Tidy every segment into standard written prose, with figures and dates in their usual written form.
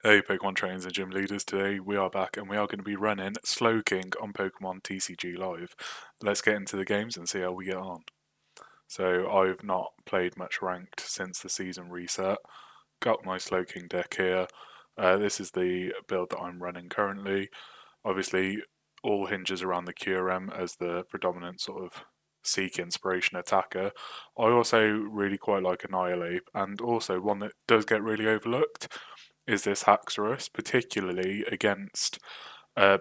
Hey Pokemon trainers and gym leaders, today we are back and we are going to be running Slowking on Pokemon TCG Live. Let's get into the games and see how we get on. So I've not played much ranked since the season reset. Got my Slowking deck here. This is the build that I'm running currently. Obviously all hinges around the Kyurem as the predominant sort of seek inspiration attacker. I also really quite like Annihilate, and also one that does get really overlooked is this Haxorus, particularly against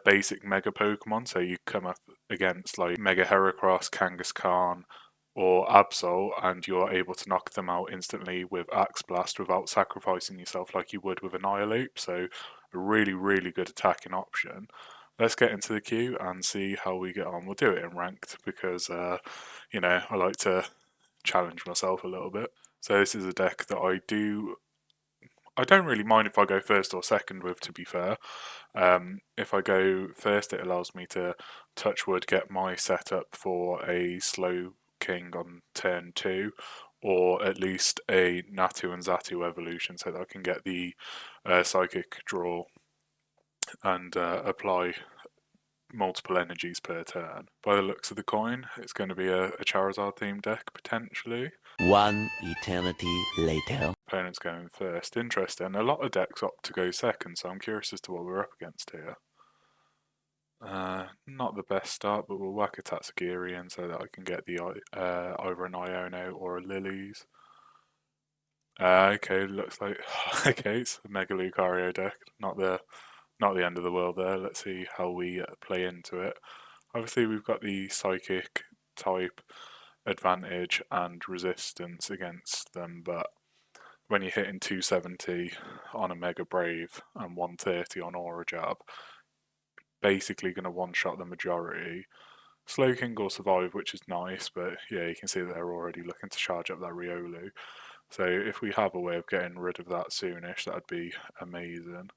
basic Mega Pokemon. So you come up against like Mega Heracross, Kangaskhan, or Absol, and you're able to knock them out instantly with Axe Blast without sacrificing yourself like you would with Annihilate. So a really, really good attacking option. Let's get into the queue and see how we get on. We'll do it in ranked because, I like to challenge myself a little bit. So this is a deck that I don't really mind if I go first or second with, to be fair. If I go first, it allows me to touch wood, get my setup for a slow king on turn 2, or at least a Natu and Xatu evolution, so that I can get the psychic draw and apply multiple energies per turn. By the looks of the coin, it's going to be a Charizard themed deck potentially. One eternity later. Opponent's going first. Interesting. A lot of decks opt to go second, so I'm curious as to what we're up against here. Not the best start, but we'll whack a Tatsugiri in so that I can get the either an Iono or a Lilies. Okay, looks like okay, it's a Mega Lucario deck. Not the end of the world there. Let's see how we play into it. Obviously, we've got the Psychic type advantage and resistance against them, but when you're hitting 270 on a Mega Brave and 130 on Aura Jab, basically going to one-shot the majority. Slowking will survive, which is nice, but yeah, you can see that they're already looking to charge up that Riolu. So if we have a way of getting rid of that soonish, that'd be amazing.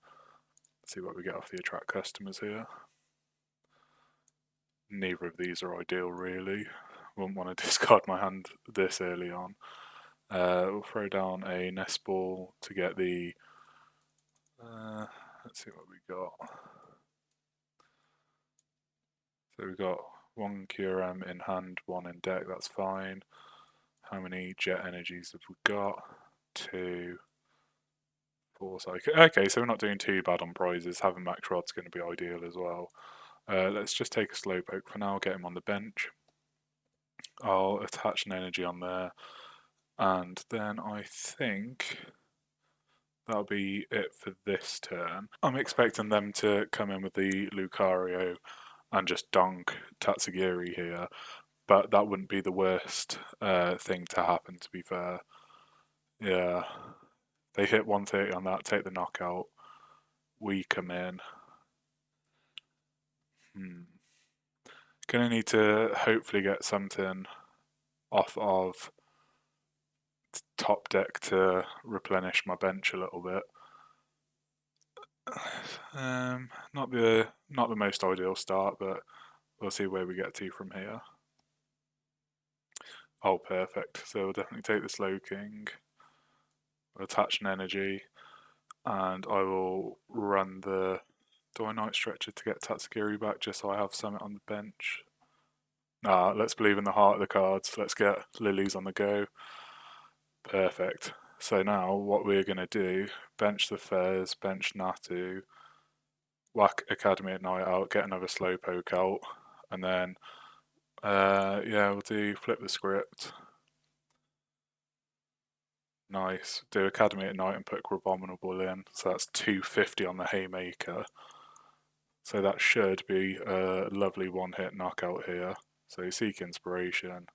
Let's see what we get off the attract customers here. Neither of these are ideal, really. Wouldn't want to discard my hand this early on. We'll throw down a Nest Ball to get the... let's see what we got. So we've got one Kyurem in hand, one in deck, that's fine. How many Jet Energies have we got? 2, 4 Psychic. Okay, so we're not doing too bad on prizes. Having Max Rod's going to be ideal as well. Let's just take a Slowpoke for now, get him on the bench. I'll attach an energy on there. And then I think that'll be it for this turn. I'm expecting them to come in with the Lucario and just donk Tatsugiri here, but that wouldn't be the worst thing to happen, to be fair. Yeah, they hit 130 on that, take the knockout. We come in. Gonna need to hopefully get something off of top deck to replenish my bench a little bit. Not the most ideal start, but we'll see where we get to from here. Oh, perfect. So we'll definitely take the Slowking, attach an energy, and I will run the... Do I Night Stretcher to get Tatsugiri back just so I have Summit on the bench? Nah, let's believe in the heart of the cards. Let's get Lilies on the go. Perfect. So now what we're going to do, bench the Fairs, bench Natu, whack Academy at Night out, get another Slowpoke out, and then, yeah, we'll do flip the script. Nice. Do Academy at Night and put Abominable in. So that's 250 on the Haymaker. So that should be a lovely one-hit knockout here. So Seek Inspiration.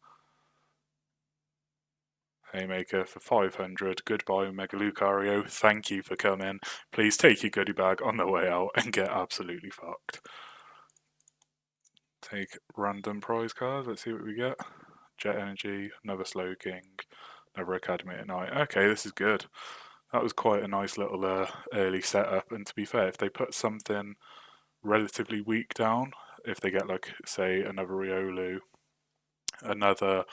Haymaker for 500. Goodbye, Mega Lucario. Thank you for coming. Please take your goodie bag on the way out and get absolutely fucked. Take random prize cards. Let's see what we get. Jet Energy, another Slowking, another Academy at Night. Okay, this is good. That was quite a nice little early setup. And to be fair, if they put something relatively weak down, if they get like, say, another Riolu, another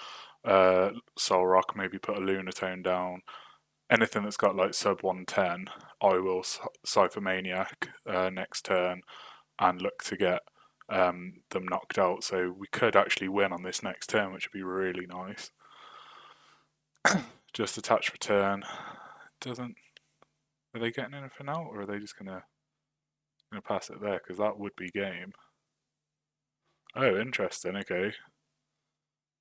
Soul Rock, maybe put a Lunatone down, anything that's got like sub 110, I will Cypher Maniac next turn and look to get them knocked out. So we could actually win on this next turn, which would be really nice. Just attach return. Doesn't. Are they getting anything out, or are they just gonna pass it there? Because that would be game. Oh, interesting. Okay.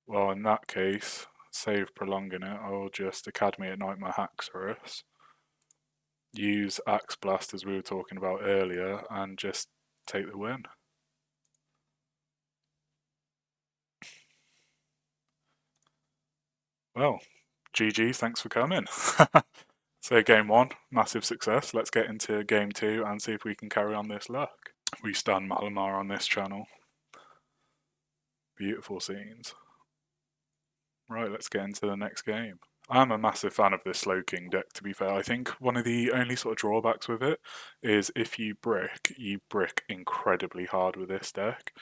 Well, in that case, save prolonging it. I'll just Academy at Night my Haxorus. Use Axe Blast as we were talking about earlier, and just take the win. Well, GG, thanks for coming. So game 1, massive success. Let's get into game 2 and see if we can carry on this luck. We stun Malamar on this channel. Beautiful scenes. Right, let's get into the next game. I'm a massive fan of this Slowking deck, to be fair. I think one of the only sort of drawbacks with it is if you brick incredibly hard with this deck.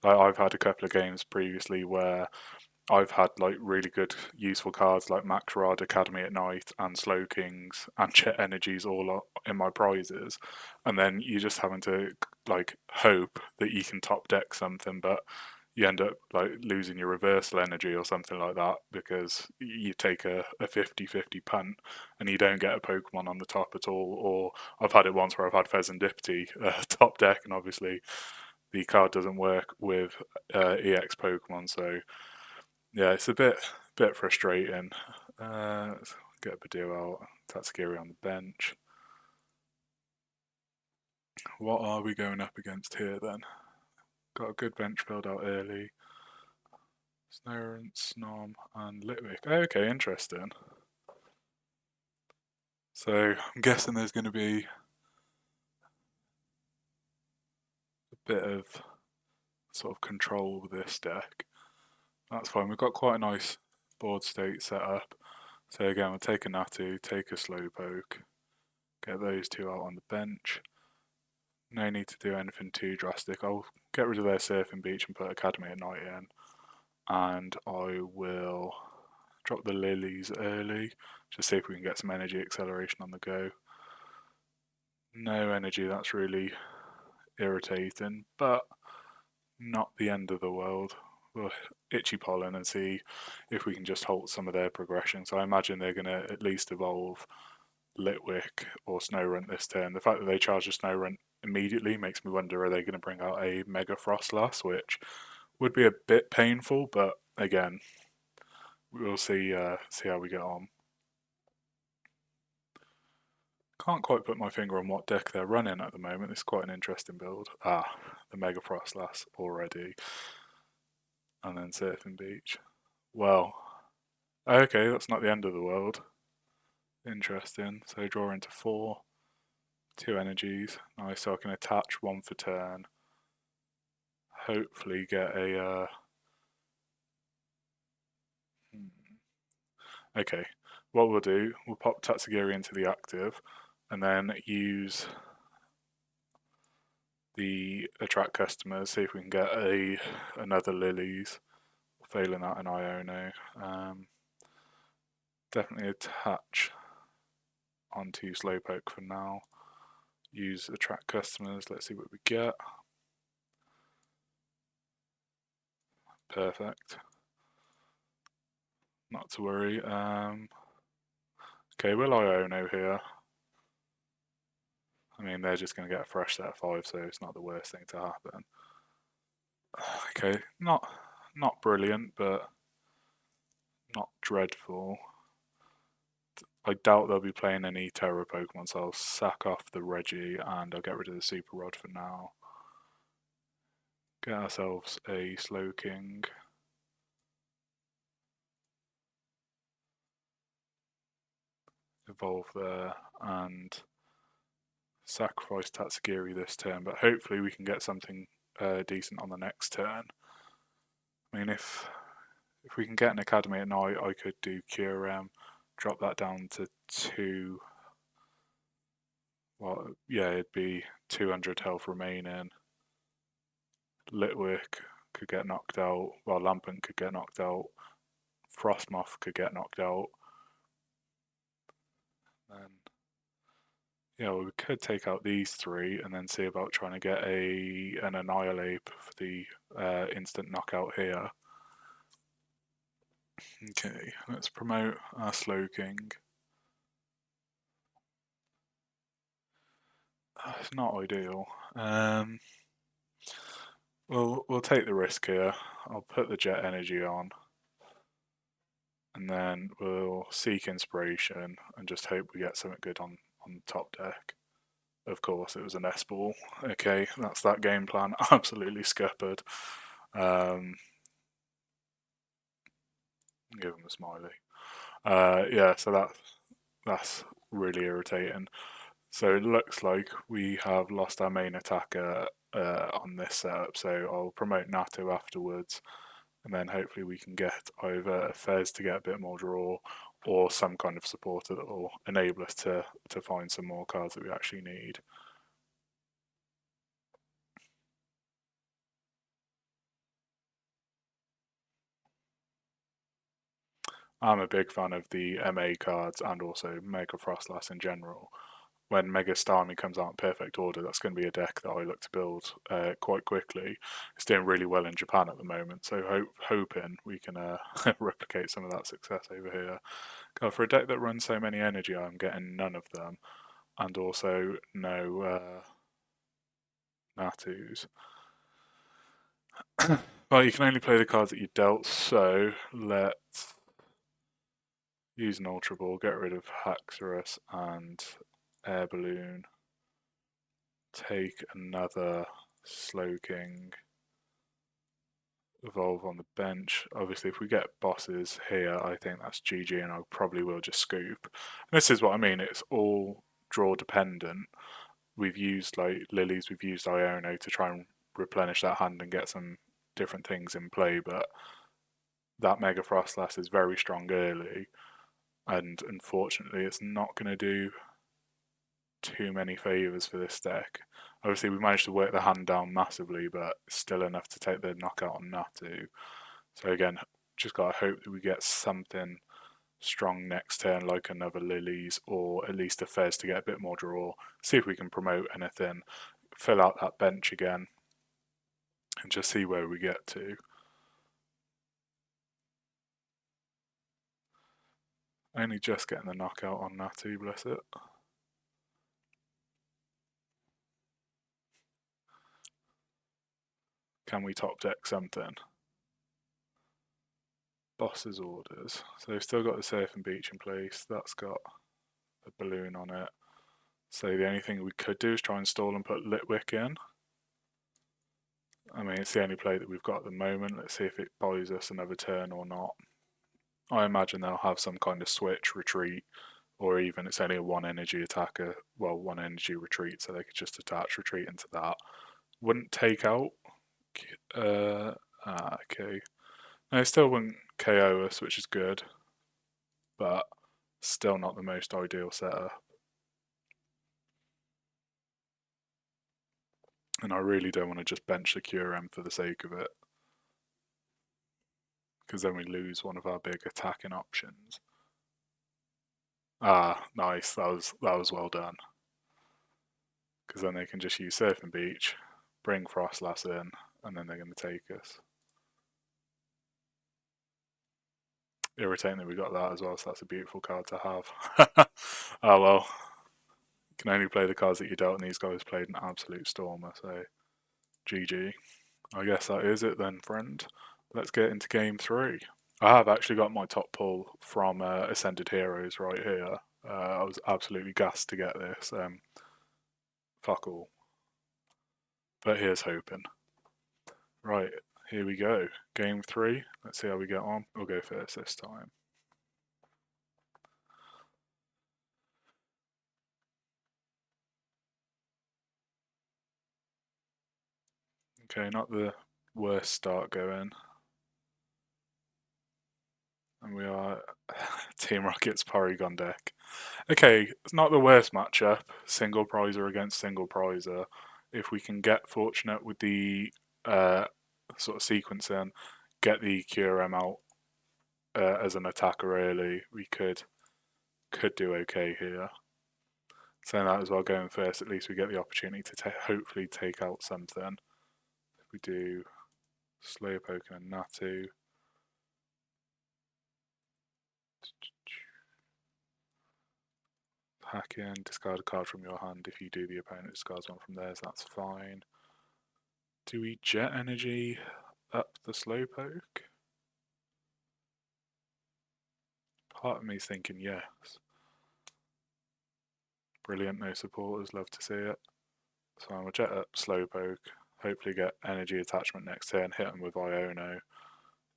Like, I've had a couple of games previously where I've had like really good useful cards like Max Rod, Academy at Night, and Slowkings and Chet Energies all in my prizes, and then you're just having to like hope that you can top deck something, but you end up like losing your reversal energy or something like that because you take a 50-50 punt and you don't get a Pokemon on the top at all. Or I've had it once where I've had Fezandipity top deck, and obviously the card doesn't work with EX Pokemon, so yeah, it's a bit frustrating. Let's get Badoo out. Tatsugiri on the bench. What are we going up against here then? Got a good bench filled out early. Snorunt, Snom, and Litwick. Okay, interesting. So I'm guessing there's going to be a bit of sort of control with this deck. That's fine. We've got quite a nice board state set up. So again, we'll take a Natu, take a Slowpoke, get those two out on the bench. No need to do anything too drastic. I'll get rid of their Surfing Beach and put Academy at Night in. And I will drop the Lilies early, just see if we can get some energy acceleration on the go. No energy, that's really irritating, but not the end of the world. We'll Itchy Pollen and see if we can just halt some of their progression. So I imagine they're going to at least evolve Litwick or Snorunt this turn. The fact that they charge a Snorunt immediately makes me wonder, are they going to bring out a Mega Frostlass, which would be a bit painful, but again, we'll see how we get on. Can't quite put my finger on what deck they're running at the moment. It's quite an interesting build. The Mega Frostlass already. And then Surfing Beach. Well, okay, that's not the end of the world. Interesting. So draw into 4. 2 energies. Nice, so I can attach 1 for turn. Hopefully get a... Okay, what we'll do, we'll pop Tatsugiri into the active, and then use the attract customers, see if we can get another Lilies. Failing that, an Iono. Definitely attach onto Slowpoke for now. Use attract customers, let's see what we get. Perfect. Not to worry. Okay, we'll Iono here. I mean, they're just going to get a fresh set of 5, so it's not the worst thing to happen. Okay, not brilliant, but not dreadful. I doubt they'll be playing any Terror Pokemon, so I'll sack off the Regi and I'll get rid of the Super Rod for now. Get ourselves a Slowking. Evolve there and sacrifice Tatsugiri this turn, but hopefully we can get something decent on the next turn. I mean, if we can get an Academy at Night, I could do Kyurem, drop that down to 2. Well, yeah, it'd be 200 health remaining. Litwick could get knocked out, well, Lampent could get knocked out, Frostmoth could get knocked out. then yeah, we could take out these three and then see about trying to get an Annihilate for the instant knockout here. Okay, let's promote our Slowking. It's not ideal. We'll take the risk here. I'll put the Jet Energy on, and then we'll seek inspiration and just hope we get something good on top deck. Of course, it was an S-ball. Okay, that's that game plan. Absolutely scuppered. Give him a smiley. Yeah, so that's really irritating. So it looks like we have lost our main attacker on this setup. So I'll promote Nato afterwards, and then hopefully we can get either a Fez to get a bit more draw, or some kind of supporter that will enable us to find some more cards that we actually need. I'm a big fan of the MA cards and also Mega Frostlass in general. When Mega Starmie comes out in perfect order, that's going to be a deck that I look to build quite quickly. It's doing really well in Japan at the moment, so hoping we can replicate some of that success over here. God, for a deck that runs so many energy, I'm getting none of them, and also no Natus. Well, you can only play the cards that you dealt, so let's use an Ultra Ball, get rid of Haxorus and Air Balloon, take another Slowking, evolve on the bench. Obviously, if we get bosses here, I think that's GG, and I probably will just scoop. And this is what I mean, it's all draw dependent. We've used like Lilies, we've used Iono to try and replenish that hand and get some different things in play, but that Mega Frostlass is very strong early, and unfortunately, it's not going to do too many favours for this deck. Obviously, we managed to work the hand down massively, but still enough to take the knockout on Natu. So again, just gotta hope that we get something strong next turn, like another Lilies or at least a Fez to get a bit more draw. See if we can promote anything, fill out that bench again, and just see where we get to. Only just getting the knockout on Natu, bless it. Can we top deck something? Boss's orders. So they've still got the Surf and Beach in place. That's got a balloon on it. So the only thing we could do is try and stall and put Litwick in. I mean, it's the only play that we've got at the moment. Let's see if it buys us another turn or not. I imagine they'll have some kind of switch, retreat, or even it's only a one energy attacker, well, one energy retreat, so they could just attach retreat into that. Wouldn't take out. Okay. No, it still wouldn't KO us, which is good, but still not the most ideal setup. And I really don't want to just bench the Kyurem for the sake of it, because then we lose one of our big attacking options. Ah, nice. That was well done. Because then they can just use Surf and Beach, bring Frostlass in, and then they're going to take us. Irritating that we got that as well, so that's a beautiful card to have. Oh well. You can only play the cards that you dealt, and these guys played an absolute stormer, so GG. I guess that is it then, friend. Let's get into game 3. I have actually got my top pull from Ascended Heroes right here. I was absolutely gassed to get this. Fuck all. But here's hoping. Right, here we go. Game 3. Let's see how we get on. We'll go first this time. Okay, not the worst start going. And we are Team Rocket's Porygon deck. Okay, it's not the worst matchup. Single prizer against single prizer. If we can get fortunate with the sort of sequencing, get the Kyurem out as an attacker early, we could do okay here. Saying that as well, going first, at least we get the opportunity to hopefully take out something. If we do Slowpoke and Xatu. Hack in, discard a card from your hand. If you do, the opponent discards one from theirs, that's fine. Do we Jet Energy up the Slowpoke? Part of me's thinking yes. Brilliant, no supporters, love to see it. So I'm going to Jet up Slowpoke, hopefully get energy attachment next turn, hit them with Iono, and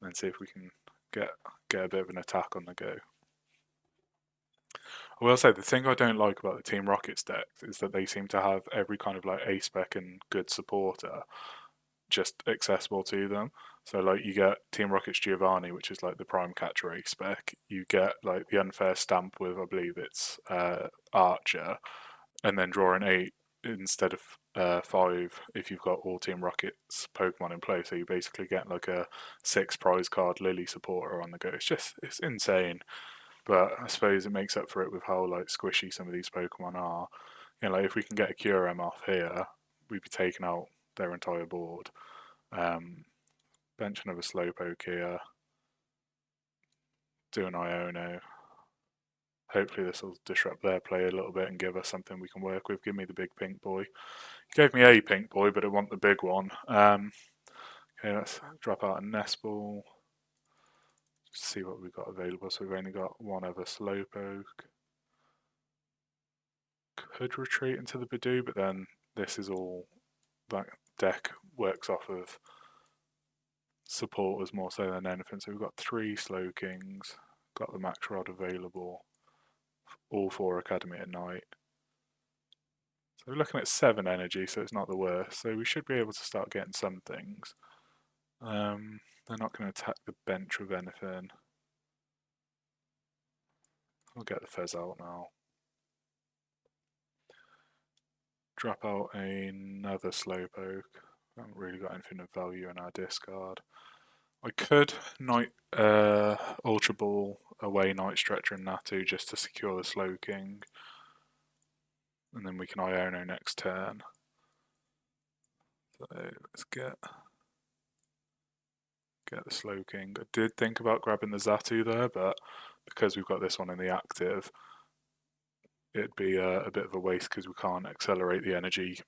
then see if we can get a bit of an attack on the go. I will say the thing I don't like about the Team Rockets deck is that they seem to have every kind of like A-spec and good supporter just accessible to them. So like you get Team Rockets Giovanni, which is like the prime catcher A-spec. You get like the unfair stamp with, I believe it's Archer, and then draw an 8 instead of 5 if you've got all Team Rockets Pokemon in play. So you basically get like a 6 prize card Lily supporter on the go. It's insane. But I suppose it makes up for it with how like squishy some of these Pokemon are. You know, like if we can get a Kyurem off here, we'd be taking out their entire board. Bench another Slowpoke here. Do an Iono. Hopefully this will disrupt their play a little bit and give us something we can work with. Give me the big pink boy. He gave me a pink boy, but I want the big one. Okay, let's drop out a Nest Ball. See what we've got available. So we've only got one other Slowpoke. Could retreat into the Bidoof, but then this is all that deck works off of supporters more so than anything. So we've got 3 Slowkings, got the Max Rod available, all 4 Academy at Night. So we're looking at 7 energy, so it's not the worst. So we should be able to start getting some things. They're not going to attack the bench with anything. We'll get the Fez out now. Drop out another Slowpoke. Haven't really got anything of value in our discard. I could Ultra Ball away Night Stretcher and Xatu just to secure the Slowking. And then we can Iono next turn. So let's get the Slowking. I did think about grabbing the Xatu there, but because we've got this one in the active, it'd be a bit of a waste because we can't accelerate the energy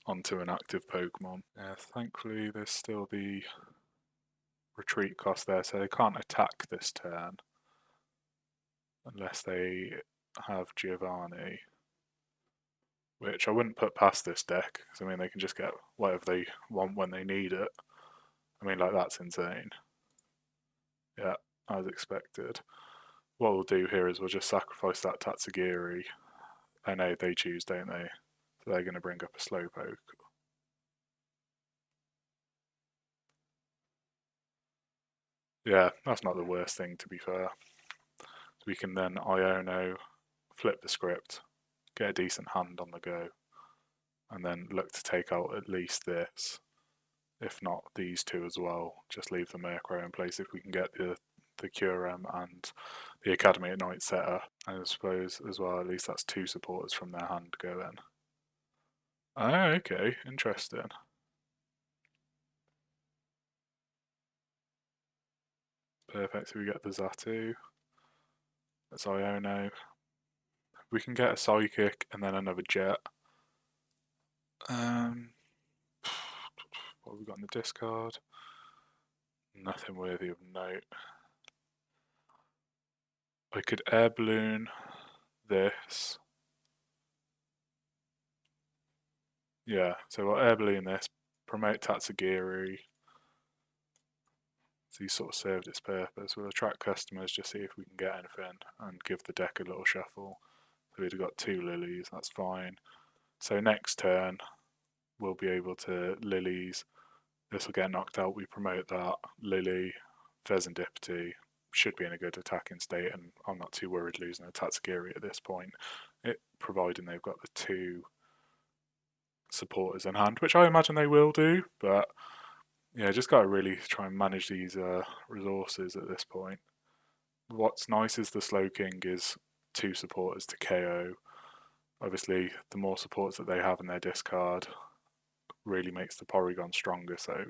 onto an active Pokemon. Yeah, thankfully there's still the retreat cost there, so they can't attack this turn unless they have Giovanni, which I wouldn't put past this deck, because I mean they can just get whatever they want when they need it. I mean, like, that's insane. Yeah, as expected. What we'll do here is we'll just sacrifice that Tatsugiri. I know they choose, don't they? So they're going to bring up a Slowpoke. Yeah, that's not the worst thing, to be fair. So we can then Iono, flip the script, get a decent hand on the go, and then look to take out at least this. If not these 2 as well, just leave the Murkrow in place if we can get the Kyurem and the Academy at Night set up. And I suppose as well, at least that's 2 supporters from their hand go in. Oh, okay, interesting. Perfect, so we get the Xatu. That's Iono. We can get a Psychic and then another Jet. What have we got in the discard? Nothing worthy of note. I could Air Balloon this. Yeah, so we'll Air Balloon this, promote Tatsugiri. So he sort of served its purpose. We'll attract customers, just see if we can get anything and give the deck a little shuffle. So we've got 2 Lilies, that's fine. So next turn, we'll be able to Lilies. This will get knocked out, we promote that. Lily, Pheasantipity, should be in a good attacking state, and I'm not too worried losing a Tatsugiri at this point, providing they've got the 2 supporters in hand, which I imagine they will do, but yeah, just got to really try and manage these resources at this point. What's nice is the Slowking is 2 supporters to KO. Obviously, the more supports that they have in their discard really makes the Porygon stronger, so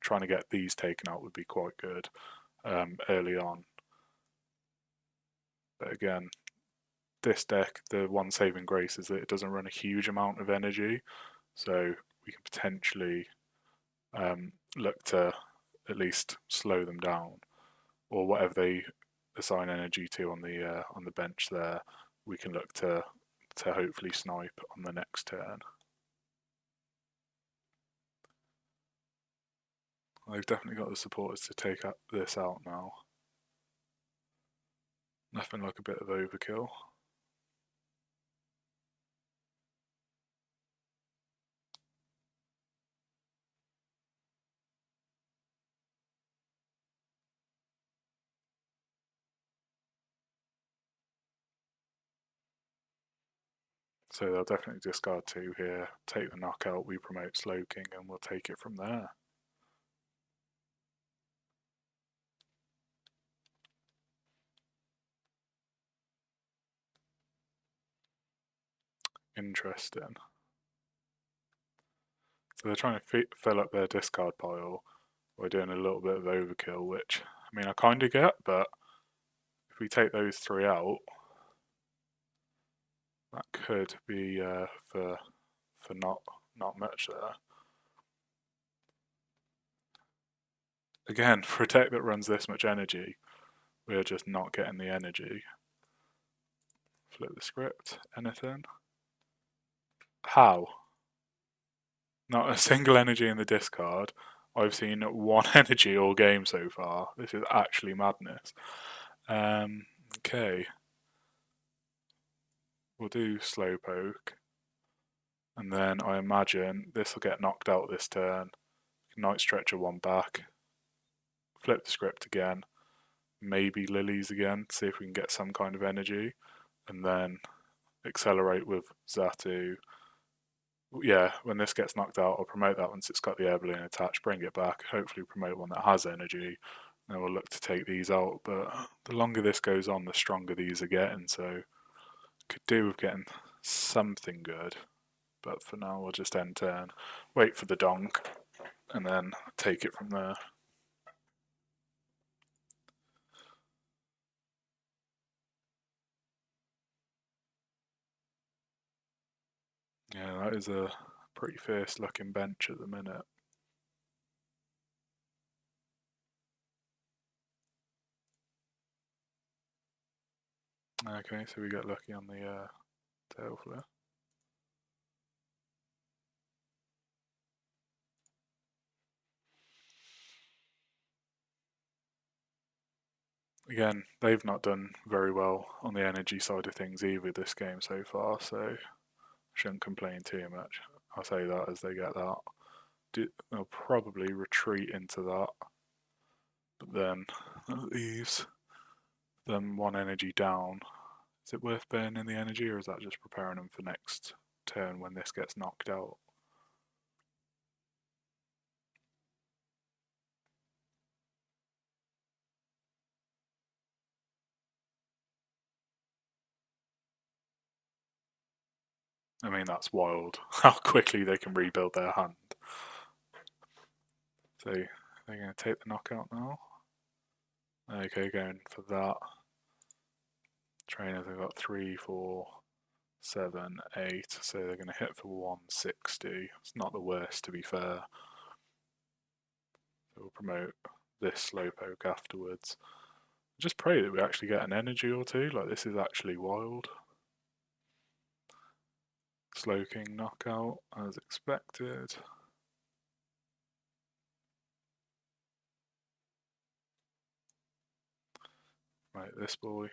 trying to get these taken out would be quite good early on. But again, this deck, the one saving grace is that it doesn't run a huge amount of energy, so we can potentially look to at least slow them down, or whatever they assign energy to on the bench there, we can look to hopefully snipe on the next turn. They've definitely got the supporters to take this out now. Nothing like a bit of overkill. So they'll definitely discard 2 here, take the knockout, we promote Slowking, and we'll take it from there. Interesting. So they're trying to fill up their discard pile by doing a little bit of overkill, which, I mean, I kind of get, but if we take those 3 out, that could be for not much there. Again, for a deck that runs this much energy, we are just not getting the energy. Flip the script. Anything? How? Not a single energy in the discard. I've seen 1 energy all game so far. This is actually madness. Okay. We'll do Slowpoke. And then I imagine this will get knocked out this turn. Night Stretcher 1 back. Flip the script again. Maybe Lilies again, see if we can get some kind of energy. And then accelerate with Xatu. Yeah, when this gets knocked out, I'll promote that once it's got the air balloon attached, bring it back, hopefully promote one that has energy. Then we'll look to take these out. But the longer this goes on, the stronger these are getting. So could do with getting something good. But for now, we'll just end turn, wait for the donk, and then take it from there. Yeah, that is a pretty fierce looking bench at the minute. Okay, so we got lucky on the tail flare. Again, they've not done very well on the energy side of things either this game so far, so shouldn't complain too much. I'll say that as they get that. They'll probably retreat into that, but then that leaves them 1 energy down. Is it worth burning the energy, or is that just preparing them for next turn when this gets knocked out? I mean, that's wild how quickly they can rebuild their hand. So they're going to take the knockout now. Okay, going for that. Trainers have got 3, 4, 7, 8, so they're going to hit for 160. It's not the worst, to be fair. So we'll promote this Slowpoke afterwards. Just pray that we actually get an energy or 2. Like, this is actually wild. Slowking knockout as expected. Right, this boy.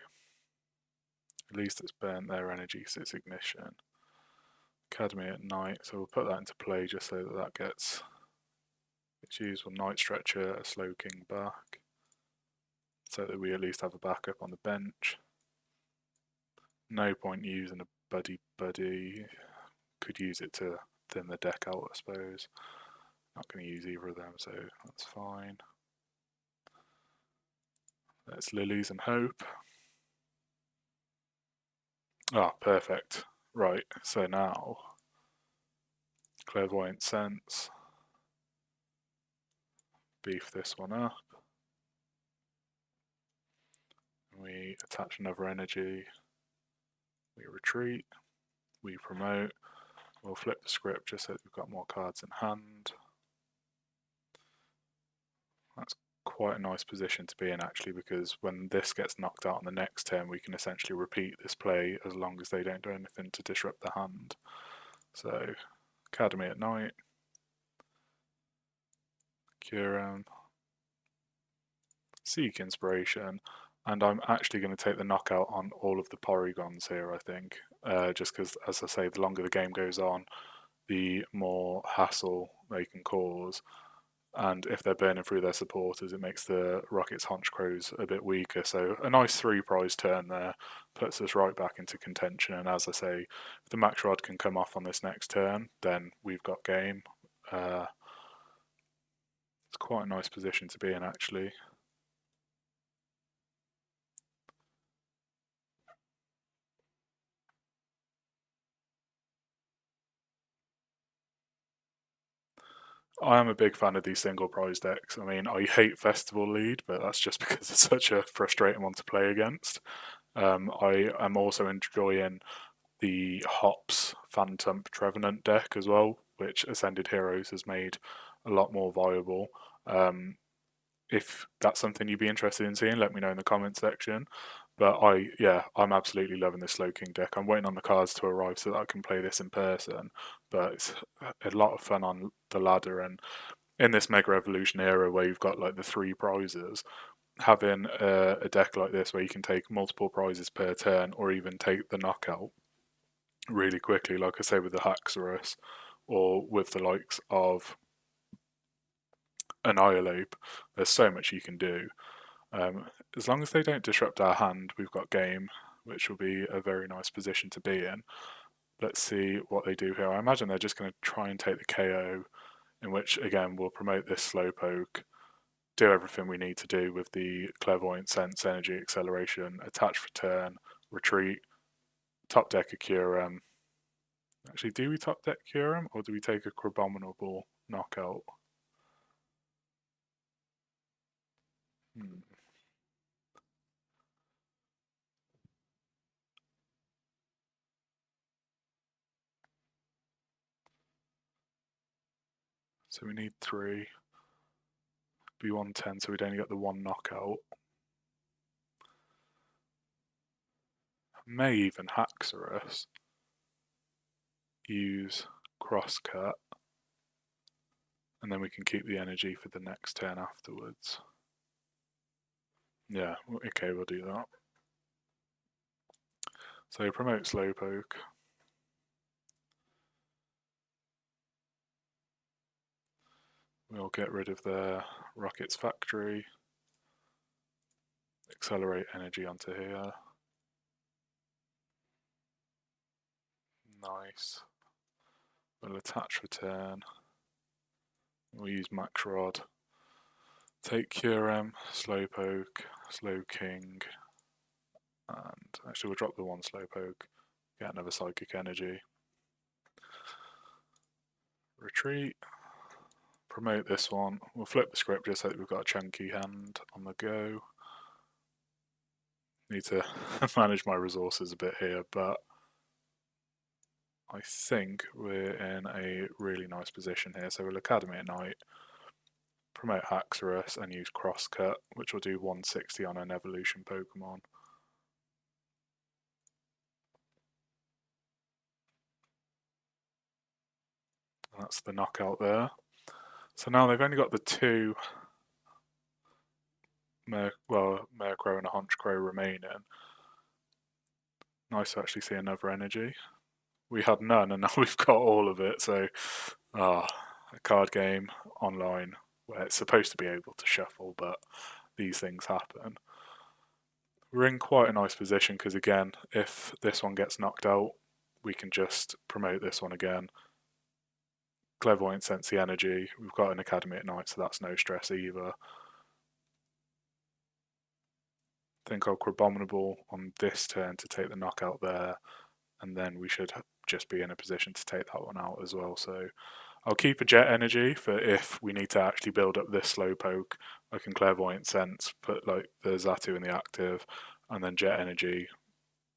At least it's burnt their energy because it's ignition. Academy at night, so we'll put that into play just so that that gets it's used with Night Stretcher, a Slowking back, so that we at least have a backup on the bench. No point using a buddy. Could use it to thin the deck out, I suppose. Not going to use either of them, so that's fine. Let's Lilies and hope. Ah, perfect. Right, so now Clairvoyant Sense, beef this one up. We attach another energy, we retreat, we promote, we'll flip the script just so that we've got more cards in hand. That's quite a nice position to be in actually, because when this gets knocked out on the next turn we can essentially repeat this play as long as they don't do anything to disrupt the hand. So Academy at Night, Kyurem, Seek Inspiration, and I'm actually going to take the knockout on all of the Porygons here, I think, just because, as I say, the longer the game goes on, the more hassle they can cause. And if they're burning through their supporters, it makes the Rockets Honchcrows a bit weaker. So a nice 3-prize turn there puts us right back into contention. And as I say, if the Max Rod can come off on this next turn, then we've got game. It's quite a nice position to be in, actually. I am a big fan of these single prize decks. I mean, I hate Festival Lead, but that's just because it's such a frustrating one to play against. I am also enjoying the Hops Phantom Trevenant deck as well, which Ascended Heroes has made a lot more viable. If that's something you'd be interested in seeing, let me know in the comment section. But I'm absolutely loving this Slowking deck. I'm waiting on the cards to arrive so that I can play this in person. But it's a lot of fun on the ladder, and in this Mega Evolution era where you've got like the 3 prizes, having a deck like this where you can take multiple prizes per turn or even take the knockout really quickly, like I say with the Haxorus or with the likes of Annihilate, there's so much you can do. As long as they don't disrupt our hand, we've got game, which will be a very nice position to be in. Let's see what they do here. I imagine they're just going to try and take the KO, in which, again, we'll promote this Slowpoke, do everything we need to do with the Clairvoyant Sense, Energy Acceleration, attach return, retreat, top deck a Kyurem. Actually, do we top deck Kyurem, or do we take a Crabominable knockout? Hmm. So we need 3. Be 110, so we'd only get the 1 knockout. May even Haxorus. Use Crosscut. And then we can keep the energy for the next turn afterwards. Yeah, okay, we'll do that. So promote Slowpoke. We'll get rid of the Rockets Factory. Accelerate energy onto here. Nice. We'll attach return. We'll use Max Rod. Take Kyurem, Slowpoke, Slowking, and actually we'll drop the 1 Slowpoke, get another Psychic Energy. Retreat. Promote this one. We'll flip the script just so that we've got a chunky hand on the go. Need to manage my resources a bit here, but I think we're in a really nice position here. So we'll Academy at Night, promote Haxorus, and use Crosscut, which will do 160 on an evolution Pokemon. That's the knockout there. So now they've only got the 2 Murkrow and a Honchcrow remaining. Nice to actually see another energy. We had none and now we've got all of it, so a card game online where it's supposed to be able to shuffle, but these things happen. We're in quite a nice position because, again, if this one gets knocked out, we can just promote this one again. Clairvoyant Sense the energy. We've got an Academy at Night, so that's no stress either. I think I'll Crabominable on this turn to take the knockout there, and then we should just be in a position to take that one out as well. So I'll keep a Jet Energy for if we need to actually build up this Slowpoke. I can Clairvoyant Sense, put like the Xatu in the active, and then Jet Energy,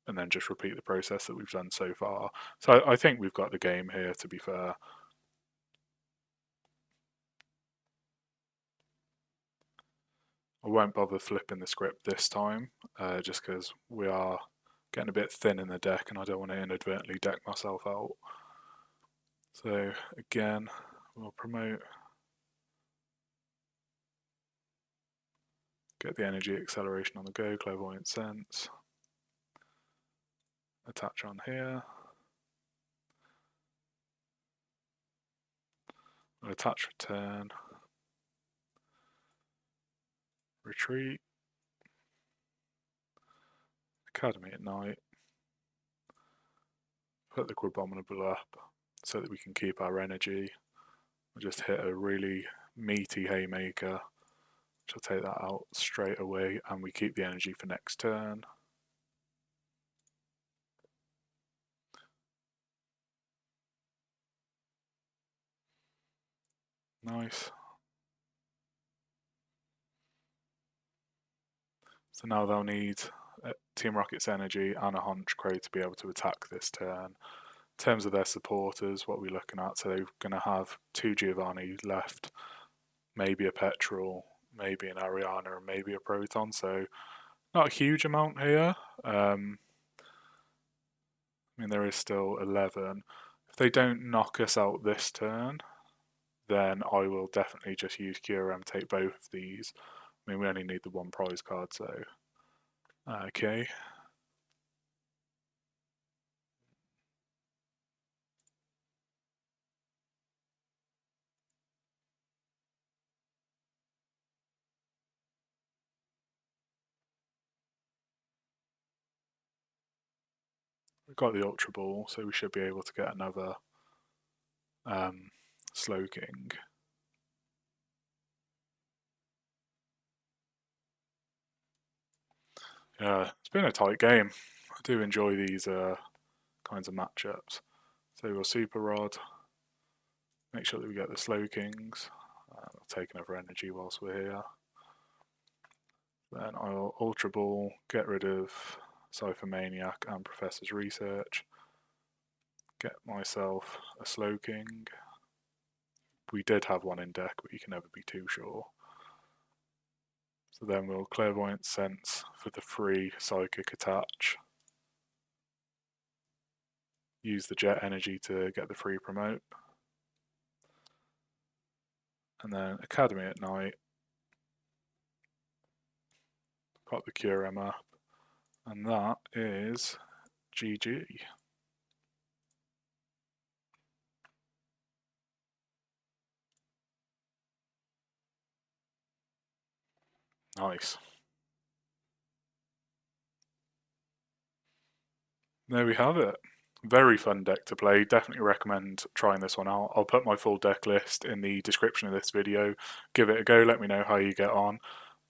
and then just repeat the process that we've done so far. So I think we've got the game here, to be fair. I won't bother flipping the script this time, just because we are getting a bit thin in the deck and I don't want to inadvertently deck myself out. So again, we'll promote, get the energy acceleration on the go, Clairvoyant Sense, attach on here, attach return, retreat, Academy at night, put the Crabominable up so that we can keep our energy. We'll just hit a really meaty Haymaker, which will take that out straight away, and we keep the energy for next turn. Nice. So now they'll need Team Rocket's energy and a Honchkrow to be able to attack this turn. In terms of their supporters, what we're looking at, so they're going to have 2 Giovanni left, maybe a Petrol, maybe an Ariana, and maybe a Proton, so not a huge amount here. I mean, there is still 11. If they don't knock us out this turn, then I will definitely just use Kyurem, take both of these. I mean, we only need the 1 prize card, so okay. We've got the Ultra Ball, so we should be able to get another Slowking. Yeah, it's been a tight game. I do enjoy these kinds of matchups. So we'll Super Rod, make sure that we get the Slowkings. I'll take another energy whilst we're here. Then I'll Ultra Ball, get rid of Cypher Maniac and Professor's Research. Get myself a Slowking. We did have one in deck, but you can never be too sure. So then we'll Clairvoyant Sense for the free Psychic Attach. Use the Jet Energy to get the free promote. And then Academy at night. Pop the Kyurem up. And that is GG. Nice. There we have it. Very fun deck to play. Definitely recommend trying this one out. I'll put my full deck list in the description of this video. Give it a go. Let me know how you get on.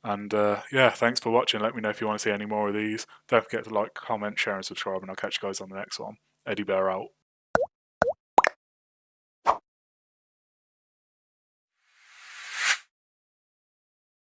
And yeah, thanks for watching. Let me know if you want to see any more of these. Don't forget to like, comment, share, and subscribe, and I'll catch you guys on the next one. Eddie Bear out.